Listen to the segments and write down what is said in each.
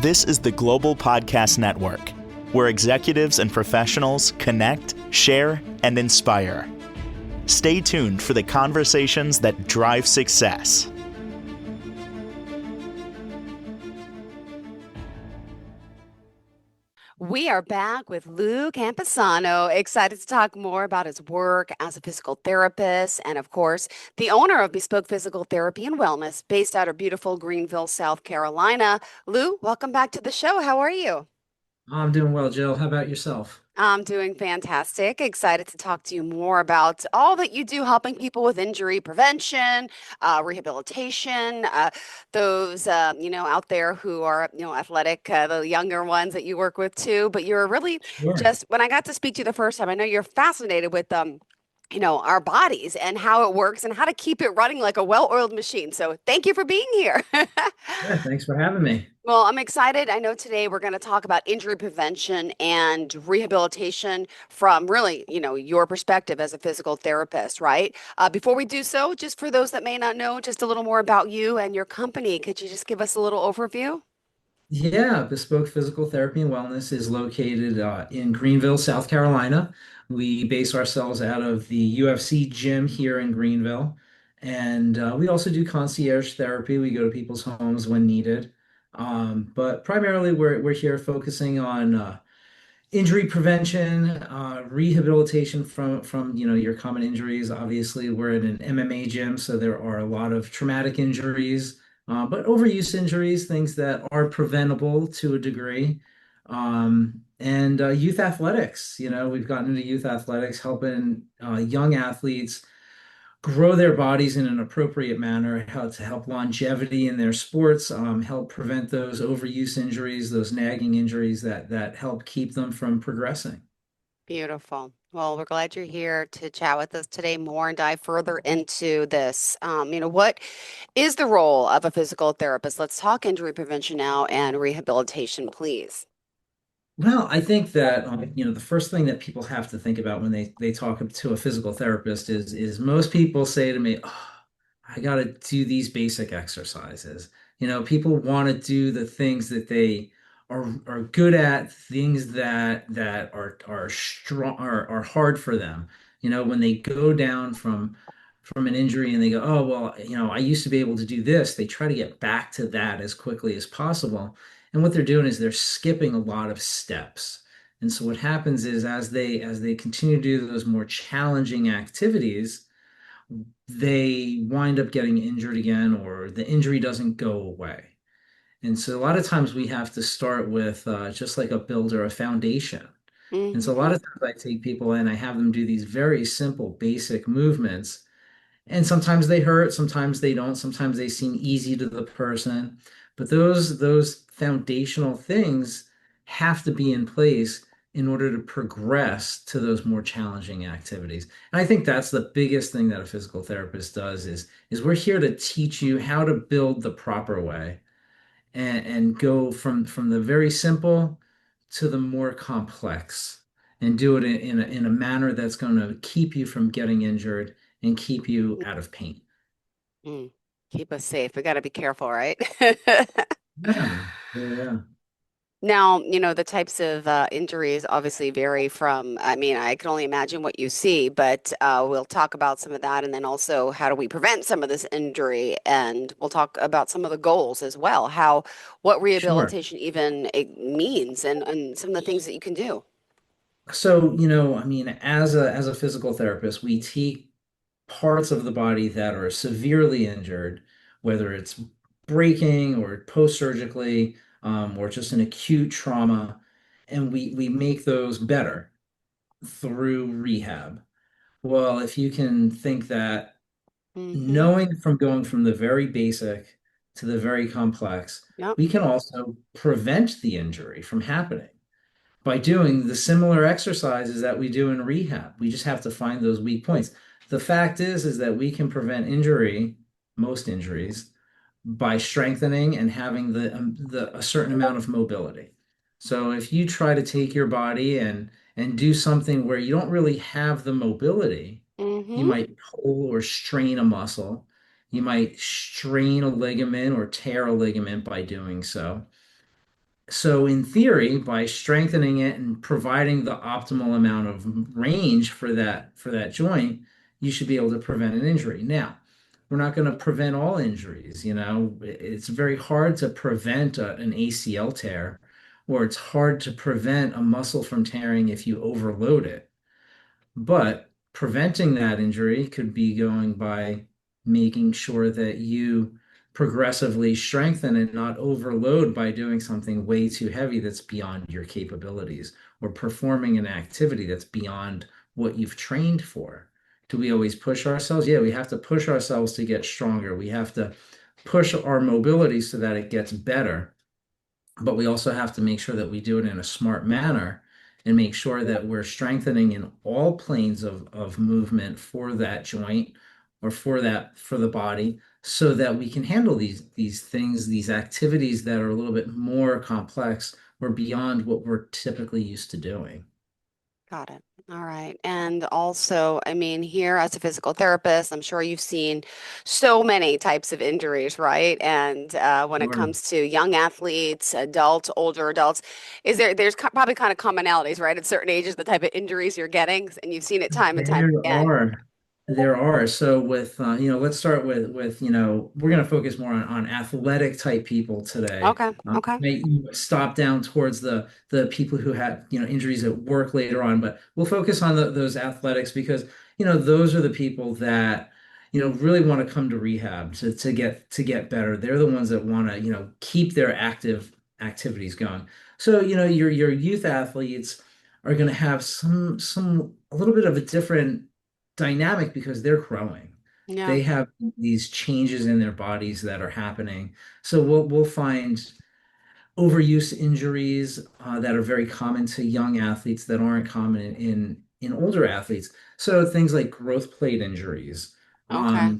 This is the Global Podcast Network, where executives and professionals connect, share, and inspire. Stay tuned for the conversations that drive success. We are back with Lou Campasano, excited to talk more about his work as a physical therapist and, of course, the owner of Bespoke Physical Therapy and Wellness based out of beautiful Greenville, South Carolina. Lou, welcome back to the show. How are you? I'm doing well, Jill. How about yourself? I'm doing fantastic. Excited to talk to you more about all that you do helping people with injury prevention, rehabilitation, those, out there who are, athletic, the younger ones that you work with too. But you're really Sure. just, when I got to speak to you the first time, I know you're fascinated with our bodies and how it works and how to keep it running like a well-oiled machine. So thank you for being here. Yeah, thanks for having me. Well, I'm excited. I know today we're going to talk about injury prevention and rehabilitation from really, your perspective as a physical therapist, right? Before we do so, just for those that may not know, just a little more about you and your company, could you just give us a little overview? Yeah, Bespoke Physical Therapy and Wellness is located in Greenville, South Carolina. We base ourselves out of the UFC gym here in Greenville. And we also do concierge therapy. We go to people's homes when needed. But primarily, we're here focusing on injury prevention, rehabilitation from your common injuries. Obviously, we're in an MMA gym, so there are a lot of traumatic injuries, but overuse injuries, things that are preventable to a degree. And youth athletics. We've gotten into youth athletics, helping young athletes grow their bodies in an appropriate manner, how to help longevity in their sports, help prevent those overuse injuries, those nagging injuries that help keep them from progressing. Beautiful. Well, we're glad you're here to chat with us today more and dive further into this. What is the role of a physical therapist? Let's talk injury prevention now and rehabilitation, please. Well, I think that the first thing that people have to think about when they talk to a physical therapist is most people say to me, "Oh, I got to do these basic exercises." People want to do the things that they are good at, things that are strong are hard for them. When they go down from an injury and they go, "Oh, well, I used to be able to do this." They try to get back to that as quickly as possible. And what they're doing is they're skipping a lot of steps. And so what happens is as they continue to do those more challenging activities, they wind up getting injured again, or the injury doesn't go away. And so a lot of times we have to start with just like a builder, a foundation. And so a lot Hmm. of times I take people and I have them do these very simple, basic movements, and sometimes they hurt, sometimes they don't, sometimes they seem easy to the person. But those foundational things have to be in place in order to progress to those more challenging activities. And I think that's the biggest thing that a physical therapist does is we're here to teach you how to build the proper way and go from the very simple to the more complex and do it in a manner that's going to keep you from getting injured and keep you out of pain. Mm. Keep us safe. We got to be careful, right? Yeah, yeah, Now, the types of injuries obviously vary from, I mean, I can only imagine what you see, but we'll talk about some of that and then also how do we prevent some of this injury? And we'll talk about some of the goals as well, what sure. rehabilitation even it means and some of the things that you can do. So, I mean, as a physical therapist, we take parts of the body that are severely injured, whether it's breaking or post-surgically, or just an acute trauma, and we make those better through rehab. Well, if you can think that Mm-hmm. knowing from going from the very basic to the very complex, Yep. we can also prevent the injury from happening by doing the similar exercises that we do in rehab. We just have to find those weak points. The fact is that we can prevent injury, most injuries, by strengthening and having the a certain amount of mobility. So if you try to take your body and do something where you don't really have the mobility, you Mm-hmm. might pull or strain a muscle. You might strain a ligament or tear a ligament by doing so. So in theory, by strengthening it and providing the optimal amount of range for that joint, you should be able to prevent an injury. Now, we're not going to prevent all injuries, you know. It's very hard to prevent an ACL tear, or it's hard to prevent a muscle from tearing if you overload it. But preventing that injury could be going by making sure that you progressively strengthen and not overload by doing something way too heavy that's beyond your capabilities, or performing an activity that's beyond what you've trained for. Do we always push ourselves? Yeah, we have to push ourselves to get stronger. We have to push our mobility so that it gets better, but we also have to make sure that we do it in a smart manner and make sure that we're strengthening in all planes of movement for that joint, or for the body, so that we can handle these things, these activities that are a little bit more complex or beyond what we're typically used to doing. Got it. All right. And also, I mean, here as a physical therapist, I'm sure you've seen so many types of injuries, right? And when it Sure. comes to young athletes, adults, older adults, there's probably kind of commonalities, right? At certain ages, the type of injuries you're getting, and you've seen it time and time There again. are. There are. So with let's start with we're going to focus more on athletic type people today. Okay. Okay. May stop down towards the people who had, injuries at work later on, but we'll focus on those athletics because, those are the people that, really want to come to rehab to get better. They're the ones that want to, keep their active activities going. So, your youth athletes are going to have some a little bit of a different dynamic because they're growing. Yeah. They have these changes in their bodies that are happening. So we'll find overuse injuries that are very common to young athletes that aren't common in older athletes. So things like growth plate injuries, Okay.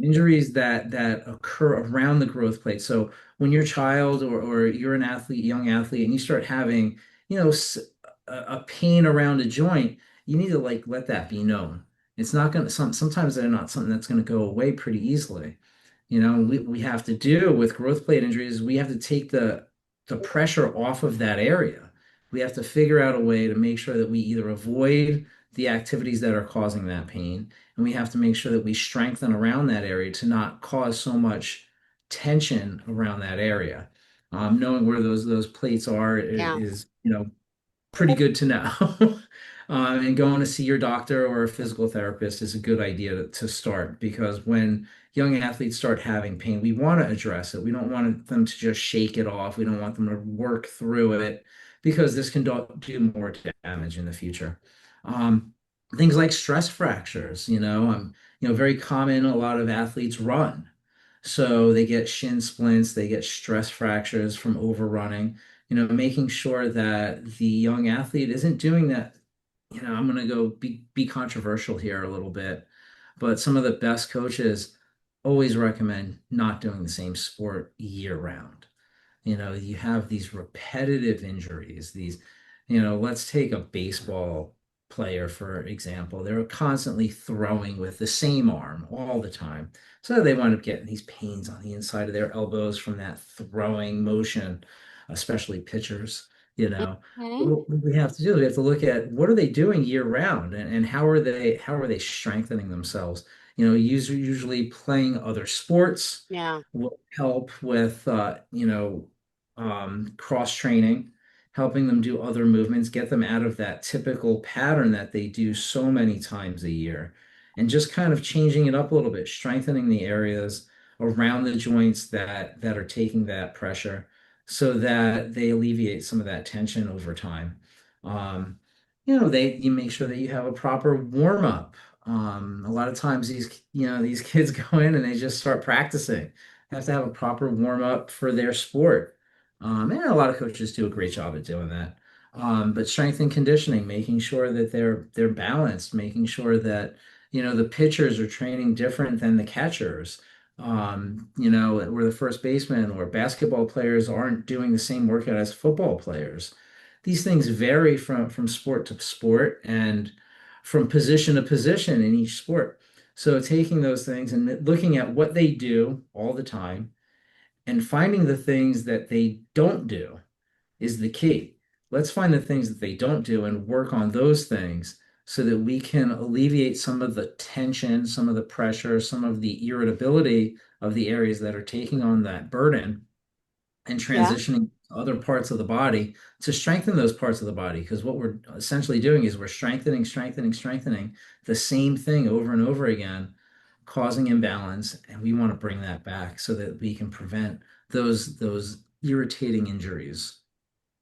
injuries that occur around the growth plate. So when you're a child, or you're an athlete, young athlete, and you start having, you know, s- a pain around a joint, you need to like let that be known. It's not going to sometimes they're not something that's going to go away pretty easily. We have to do with growth plate injuries, we have to take the pressure off of that area. We have to figure out a way to make sure that we either avoid the activities that are causing that pain, and we have to make sure that we strengthen around that area to not cause so much tension around that area. Knowing where those plates are Yeah. is, pretty good to know. And going to see your doctor or a physical therapist is a good idea to start, because when young athletes start having pain, we want to address it. We don't want them to just shake it off. We don't want them to work through it, because this can do more damage in the future. Um, Things like stress fractures, very common. A lot of athletes run. So they get shin splints, they get stress fractures from overrunning, making sure that the young athlete isn't doing that. I'm going to be controversial here a little bit, but some of the best coaches always recommend not doing the same sport year round. You have these repetitive injuries, let's take a baseball player, for example. They're constantly throwing with the same arm all the time. So they wind up getting these pains on the inside of their elbows from that throwing motion, especially pitchers, you know. Mhm. What we have to do is we have to look at what are they doing year round, and how are they strengthening themselves? Usually playing other sports Yeah. will help with cross training, helping them do other movements, get them out of that typical pattern that they do so many times a year, and just kind of changing it up a little bit, strengthening the areas around the joints that are taking that pressure so that they alleviate some of that tension over time. Um, you make sure that you have a proper warm up. A lot of times these kids go in and they just start practicing. Have to have a proper warm up for their sport. And a lot of coaches do a great job at doing that. But strength and conditioning, making sure that they're balanced, making sure that the pitchers are training different than the catchers. Where the first baseman or basketball players aren't doing the same workout as football players. These things vary from sport to sport and from position to position in each sport. So taking those things and looking at what they do all the time and finding the things that they don't do is the key. Let's find the things that they don't do and work on those things so that we can alleviate some of the tension, some of the pressure, some of the irritability of the areas that are taking on that burden and Yeah. transitioning to other parts of the body to strengthen those parts of the body. Because what we're essentially doing is we're strengthening, strengthening, strengthening the same thing over and over again, causing imbalance. And we want to bring that back so that we can prevent those irritating injuries.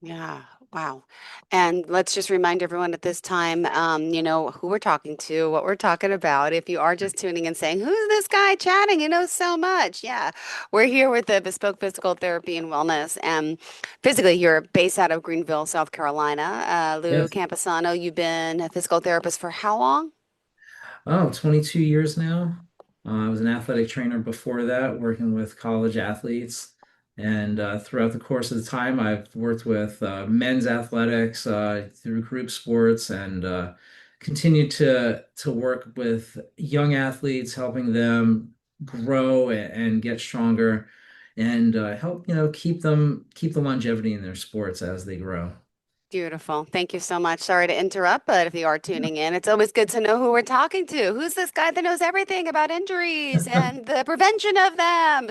Yeah, wow. And let's just remind everyone at this time, who we're talking to, what we're talking about. If you are just tuning in saying, who's this guy chatting? He knows so much. Yeah, we're here with the Bespoke Physical Therapy and Wellness. And physically, you're based out of Greenville, South Carolina. Lou Yes. Campasano, you've been a physical therapist for how long? Oh, 22 years now. I was an athletic trainer before that, working with college athletes. And throughout the course of the time, I've worked with men's athletics through group sports and continued to work with young athletes, helping them grow and get stronger and help, keep the longevity in their sports as they grow. Beautiful. Thank you so much. Sorry to interrupt, but if you are tuning in, it's always good to know who we're talking to. Who's this guy that knows everything about injuries and the prevention of them?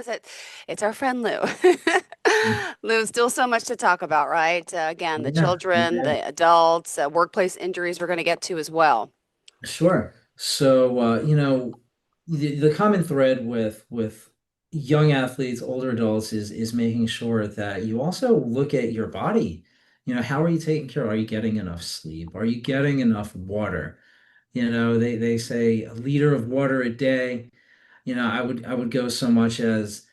It's our friend Lou. Lou, still so much to talk about, right? Again, the Yeah. children, the adults, workplace injuries we're going to get to as well. Sure. So, the common thread with young athletes, older adults is making sure that you also look at your body. How are you taking care? Are you getting enough sleep? Are you getting enough water? They say a liter of water a day. I would go so much as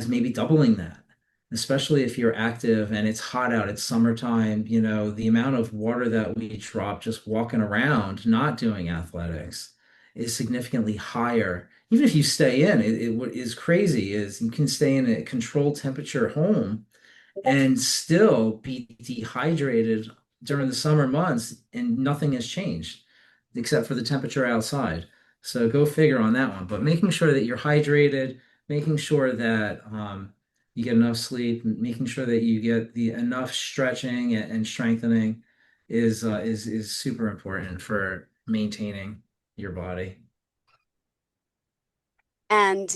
maybe doubling that, especially if you're active and it's hot out, it's summertime, the amount of water that we drop just walking around, not doing athletics, is significantly higher. Even if you stay in, what is crazy is you can stay in a controlled temperature home and still be dehydrated during the summer months, and nothing has changed except for the temperature outside. So go figure on that one. But making sure that you're hydrated, making sure that you get enough sleep, making sure that you get the enough stretching and strengthening is super important for maintaining your body. And,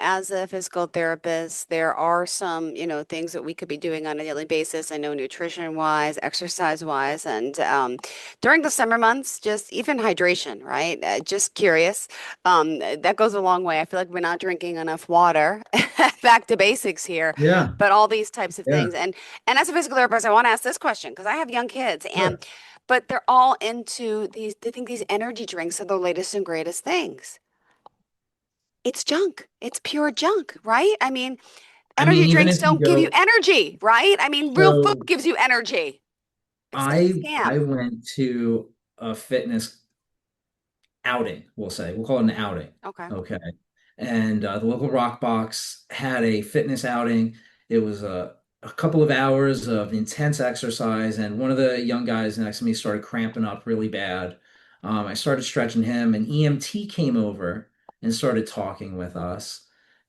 as a physical therapist, there are some, things that we could be doing on a daily basis. I know nutrition wise, exercise wise, and during the summer months, just even hydration, right? Just curious. That goes a long way. I feel like we're not drinking enough water. Back to basics here, Yeah, but all these types of yeah, things. And as a physical therapist, I want to ask this question because I have young kids and sure. but they're all into these, they think these energy drinks are the latest and greatest things. It's junk. It's pure junk, right? I mean, I mean, energy even drinks if you don't give you go, energy, right? I mean, real food so gives you energy. It's such a I scam. went to a fitness outing, we'll say. We'll call it an outing. Okay. Okay. And the local Rock Box had a fitness outing. It was a couple of hours of intense exercise, and one of the young guys next to me started cramping up really bad. I started stretching him, and EMT came over and started talking with us.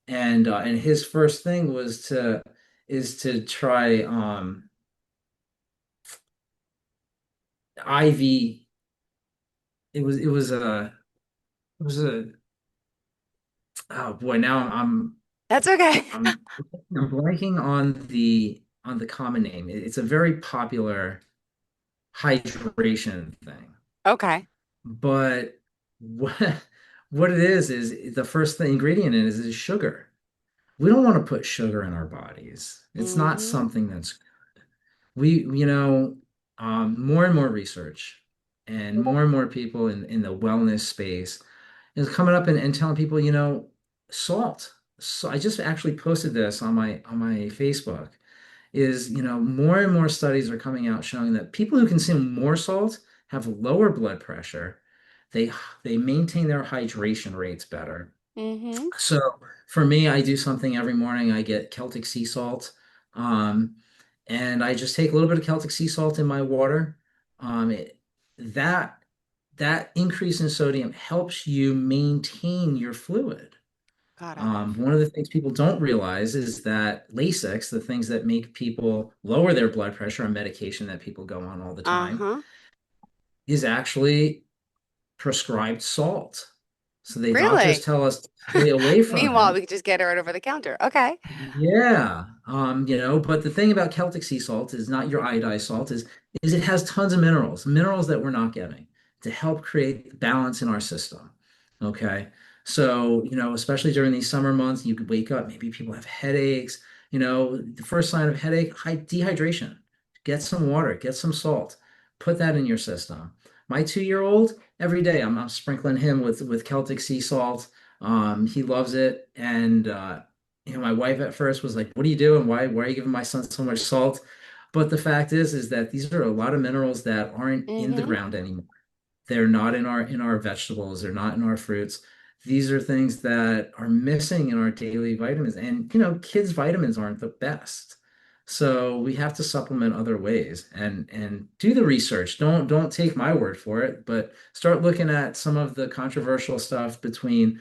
And his first thing is to try IV. It was a oh boy, now That's okay. I'm I'm blanking on the common name. It's a very popular hydration thing. Okay. But what what it is the first thing ingredient in it is sugar. We don't want to put sugar in our bodies. It's not Hmm. something that's we, more and more research and more people in the wellness space is coming up and telling people, salt. So I just actually posted this on my Facebook. Is, more and more studies are coming out showing that people who consume more salt have lower blood pressure. They they maintain their hydration rates better. Hmm. So for me, I do something every morning. I get Celtic sea salt, um, and I just take a little bit of Celtic sea salt in my water. Um, it, that that increase in sodium helps you maintain your fluid. Got it. One of the things people don't realize is that Lasix, the things that make people lower their blood pressure on medication that people go on all the time, Uh-huh. is actually prescribed salt. So the doctors Really? tell us to stay away from Meanwhile, it. we could just get it right over the counter. Okay. Yeah. But the thing about Celtic sea salt is not your iodized salt, is it has tons of minerals that we're not getting to help create balance in our system. Okay. So, especially during these summer months, you could wake up, maybe people have headaches. The first sign of headache, high dehydration. Get some water, get some salt, put that in your system. My 2-year old, every day I'm sprinkling him with Celtic sea salt. He loves it. And my wife at first was like, "What are you doing? Why are you giving my son so much salt?" But the fact is that these are a lot of minerals that aren't in the Mm-hmm. ground anymore. They're not in our vegetables. They're not in our fruits. These are things that are missing in our daily vitamins. And kids' vitamins aren't the best. So we have to supplement other ways and do the research. Don't take my word for it, but start looking at some of the controversial stuff between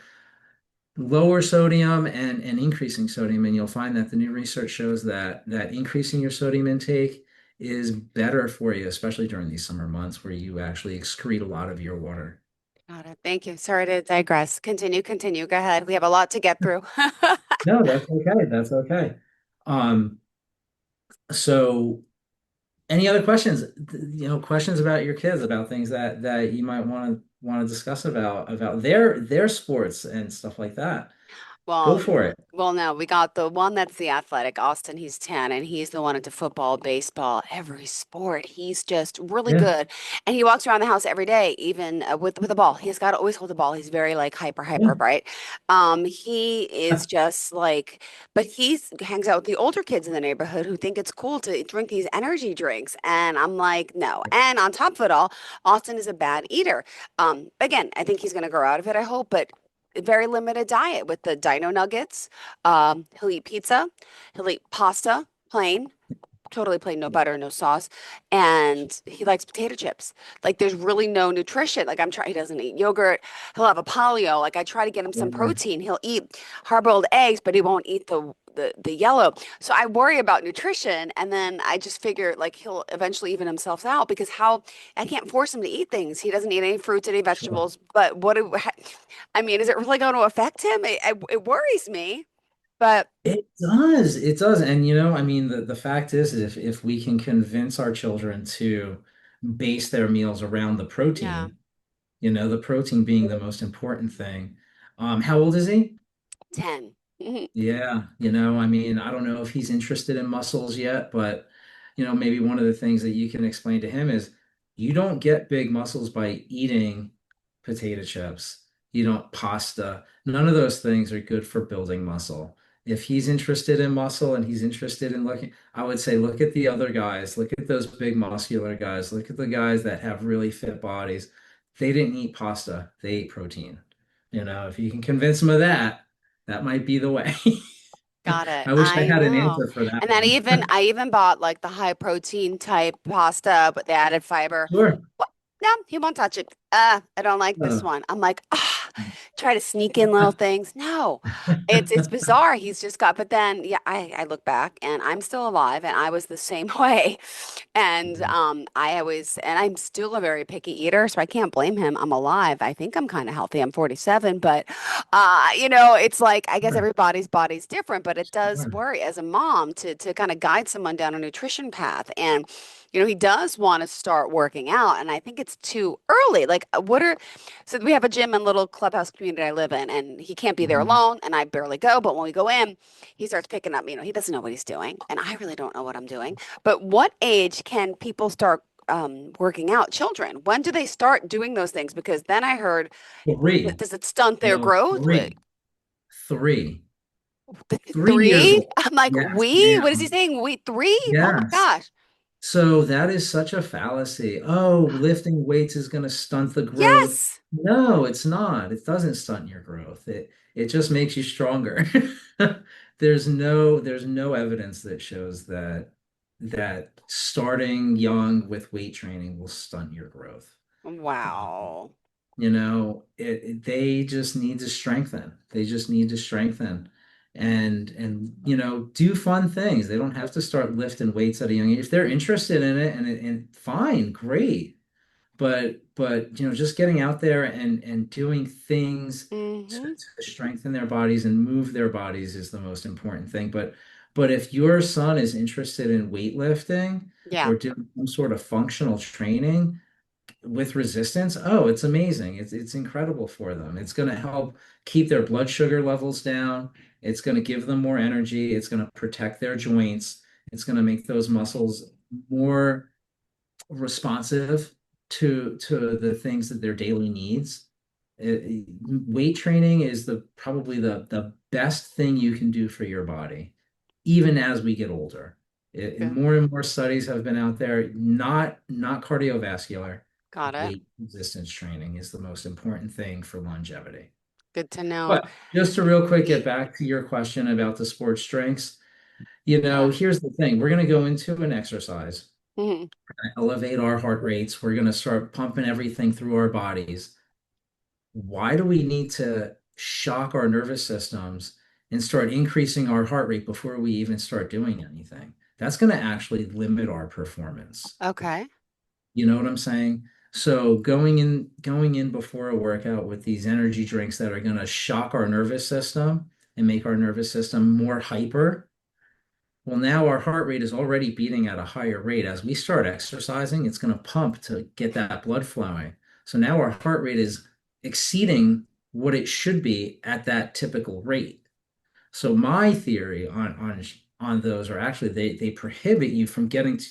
lower sodium and increasing sodium, and you'll find that the new research shows that increasing your sodium intake is better for you, especially during these summer months where you actually excrete a lot of your water. Got it. Thank you. Sorry to digress. Continue, continue. Go ahead. We have a lot to get through. No, that's okay. That's okay. Um, so any other questions? Questions about your kids, about things that you might want to discuss about their sports and stuff like that. Go Well, for it. no, we got the one that's the athletic, Austin. He's 10 and he's the one into football, baseball, every sport. He's just really Yeah. good. And he walks around the house every day, even with a ball. He's got to always hold the ball. He's very like hyper Yeah. bright. He is just like, but he's hangs out with the older kids in the neighborhood who think it's cool to drink these energy drinks. And I'm like, no. And on top of it all, Austin is a bad eater. Again, I think he's going to grow out of it, I hope, but very limited diet with the dino nuggets. He'll eat pizza, he'll eat pasta, plain, totally plain, no butter, no sauce, and he likes potato chips. Like there's really no nutrition. Like I'm trying, he doesn't eat yogurt. He'll have a paleo. Like I try to get him some Yeah. protein. He'll eat hard-boiled eggs, but he won't eat the yellow. So I worry about nutrition, and then I just figure like he'll eventually even himself out because how I can't force him to eat things. He doesn't eat any fruits, any Sure. vegetables. But I mean, is it really going to affect him? It worries me. But It does. It does. And I mean, the fact is if we can convince our children to base their meals around yeah, the protein being the most important thing. How old is he? 10. Yeah, I mean, I don't know if he's interested in muscles yet, but maybe one of the things that you can explain to him is you don't get big muscles by eating potato chips. You don't pasta. None of those things are good for building muscle. If he's interested in muscle and he's interested in looking, I would say look at the other guys. Look at those big muscular guys. Look at the guys that have really fit bodies. They didn't eat pasta. They ate protein. If you can convince them of that, that might be the way. Got it. I wish I I had an know. answer for that And then one. I even bought like the high protein type pasta, but they added fiber. Sure. What? No, he won't touch it. I don't like this Uh, one. I'm like, try to sneak in little things. No, it's bizarre. He's just got, but then yeah, I look back and I'm still alive and I was the same way. And and I'm still a very picky eater, so I can't blame him. I'm alive. I think I'm kind of healthy. I'm 47, but it's like I guess sure. everybody's body's different, but it does Sure. worry as a mom to kind of guide someone down a nutrition path. And he does want to start working out, and I think it's too early. Like, so we have a gym and little clubhouse community I live in, and he can't be there Mhm. alone, and I barely go. But when we go in, he starts picking up, he doesn't know what he's doing, and I really don't know what I'm doing. But what age can people start working out? Children, when do they start doing those things? Because then I heard, Three. does it stunt their No, growth? three. Three. 3 years Three? old. I'm like, Yes, we? What is he ma'am. saying? We three? Oh my Yes. gosh. So that is such a fallacy. Oh, lifting weights is going to stunt the growth. Yes. No, it's not. It doesn't stunt your growth. It just makes you stronger. There's no evidence that shows that starting young with weight training will stunt your growth. Um, Wow. They just need to strengthen. They just need to strengthen and do fun things. They don't have to start lifting weights at a young age. If they're interested in it and fine, great. But just getting out there and doing things Mm-hmm. to strengthen their bodies and move their bodies is the most important thing. But if your son is interested in weightlifting Yeah. or doing some sort of functional training with resistance, oh, it's amazing. It's incredible for them. It's going to help keep their blood sugar levels down. It's going to give them more energy. It's going to protect their joints. It's going to make those muscles more responsive to the things that their daily needs. Weight training is the probably the best thing you can do for your body, even as we get older. Good. More and more studies have been out there, not cardiovascular. Got it. Weight resistance training is the most important thing for longevity. Good to know. But just to real quick get back to your question about the sports drinks, Yeah. here's the thing. We're going to go into an exercise, Hmm. elevate our heart rates. We're going to start pumping everything through our bodies. Why do we need to shock our nervous systems and start increasing our heart rate before we even start doing anything? That's going to actually limit our performance. Okay. You know what I'm saying? So going in before a workout with these energy drinks that are going to shock our nervous system and make our nervous system more hyper. Well, now our heart rate is already beating at a higher rate. As we start exercising, it's going to pump to get that blood flowing. So now our heart rate is exceeding what it should be at that typical rate. So my theory on those are actually they prohibit you from getting to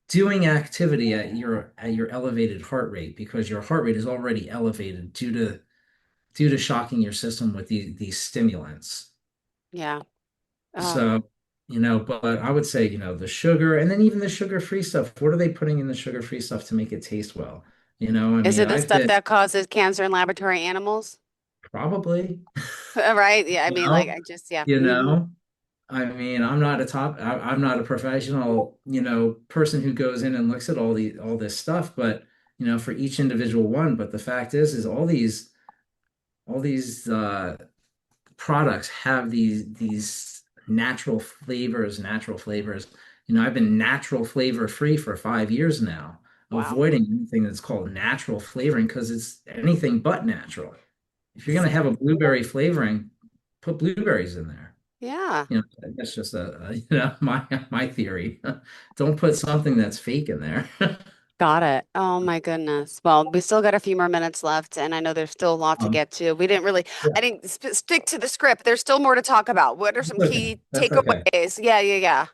doing activity at your elevated heart rate because your heart rate is already elevated due to shocking your system with these stimulants. Yeah. Oh, So, but I would say, the sugar and then even the sugar-free stuff. What are they putting in the sugar-free stuff to make it taste well? I is mean, it the I've stuff been that causes cancer in laboratory animals? probably, Right. Yeah. I you mean, like, know, I just, yeah. you Hmm. know, I mean, I'm not a professional, person who goes in and looks at all this stuff, but for each individual one. But the fact is all these products have these natural flavors. I've been natural flavor free for 5 years now, Wow. avoiding anything that's called natural flavoring because it's anything but natural. If you're S- gonna have a blueberry flavoring, put blueberries in there. Yeah. That's just my theory. Don't put something that's fake in there. Got it. Oh my goodness. Well, we still got a few more minutes left, and I know there's still a lot to Um, get to. We didn't really, yeah, I didn't stick to the script. There's still more to talk about. What are some that's okay. key That's okay. takeaways? Yeah, yeah, yeah.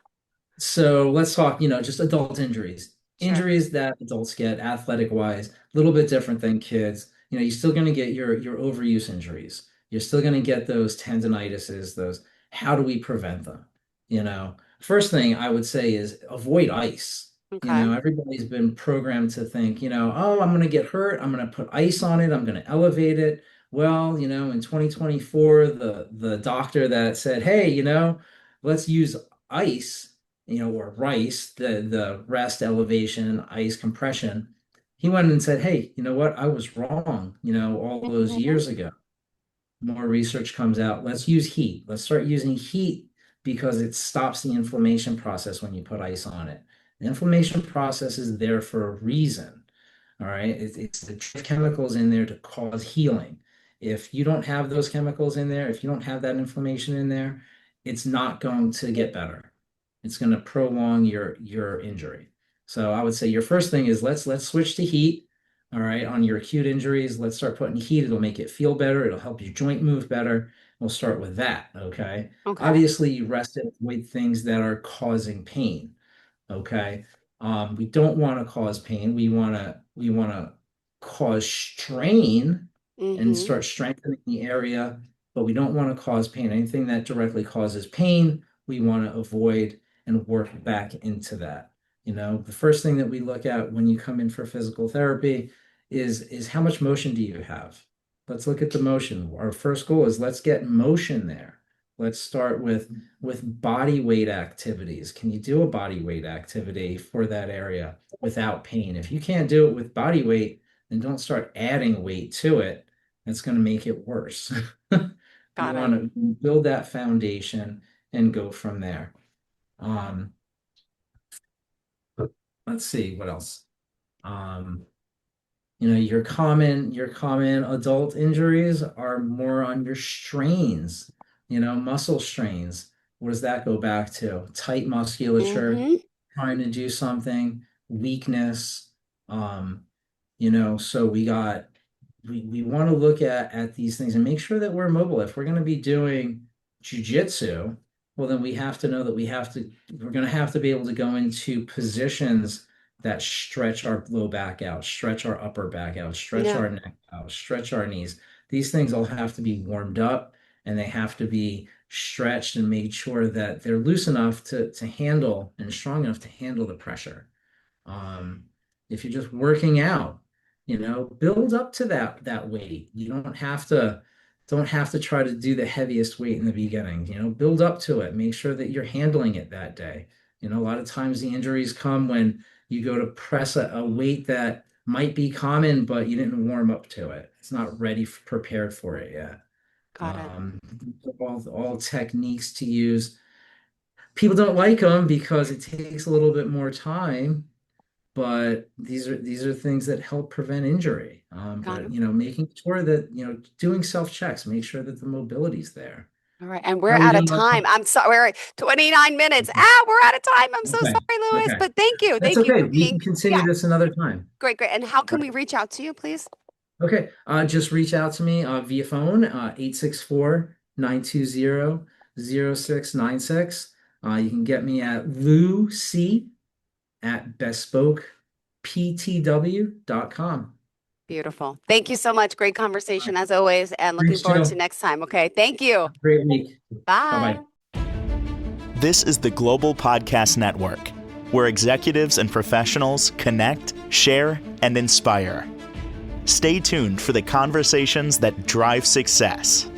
So let's talk, just adult injuries. Sure. Injuries that adults get athletic wise, a little bit different than kids. You're still going to get your overuse injuries. You're still going to get those tendinitises, those. How do we prevent them? First thing I would say is avoid ice. Okay. Everybody's been programmed to think, oh, I'm going to get hurt. I'm going to put ice on it. I'm going to elevate it. Well, in 2024, the doctor that said, hey, let's use ice, or rice, the rest elevation, ice compression, he went and said, hey, you know what? I was wrong, all those Hmm. years ago. More research comes out. Let's use heat. Let's start using heat because it stops the inflammation process when you put ice on it. The inflammation process is there for a reason. All right. It's the chemicals in there to cause healing. If you don't have those chemicals in there, if you don't have that inflammation in there, it's not going to get better. It's going to prolong your injury. So I would say your first thing is let's switch to heat. All right. On your acute injuries, let's start putting heat. It'll make it feel better. It'll help your joint move better. We'll start with that. Okay. Okay. Obviously, you rest it with things that are causing pain. Okay. We don't want to cause pain. We want to cause strain and Hmm. start strengthening the area, but we don't want to cause pain. Anything that directly causes pain, we want to avoid and work back into that. The first thing that we look at when you come in for physical therapy is how much motion do you have? Let's look at the motion. Our first goal is let's get motion there. Let's start with body weight activities. Can you do a body weight activity for that area without pain? If you can't do it with body weight, and don't start adding weight to it. That's going to make it worse. You Got it. want to build that foundation and go from there. Um, let's see what else. Um, your common adult injuries are more on your strains, muscle strains. What does that go back to? Tight musculature, Mm-hmm. trying to do something, weakness. Um, so we want to look at these things and make sure that we're mobile. If we're going to be doing jujitsu, well, then we have to know that we're going to have to be able to go into positions that stretch our low back out, stretch our upper back out, stretch Yeah. our neck out, stretch our knees. These things all have to be warmed up and they have to be stretched and made sure that they're loose enough to handle and strong enough to handle the pressure. Um, if you're just working out, build up to that weight. You don't have to try to do the heaviest weight in the beginning. Build up to it. Make sure that you're handling it that day. A lot of times the injuries come when you go to press a weight that might be common, but you didn't warm up to it. It's not ready, prepared for it yet. Got it. All techniques to use. People don't like them because it takes a little bit more time, but these are things that help prevent injury. Got But it. making sure that doing self checks, make sure that the mobility's there. All right. And we're How are we out of doing on time. time? I'm sorry. 29 minutes. We're out of time. I'm so Okay, sorry, Louis. okay, But thank you. that's Thank you okay. for We being, can continue yeah, this another time. great, great. And how All can we reach out to you, please? right. Okay, just reach out to me via phone, 864-920-0696. You can get me at lucy@bespokeptw.com. Beautiful. Thank you so much. Great All right. conversation as always. And looking Thanks, forward to Jill. next time. Okay. Thank you. Have a great week. Bye-bye. Bye. This is the Global Podcast Network, where executives and professionals connect, share, and inspire. Stay tuned for the conversations that drive success.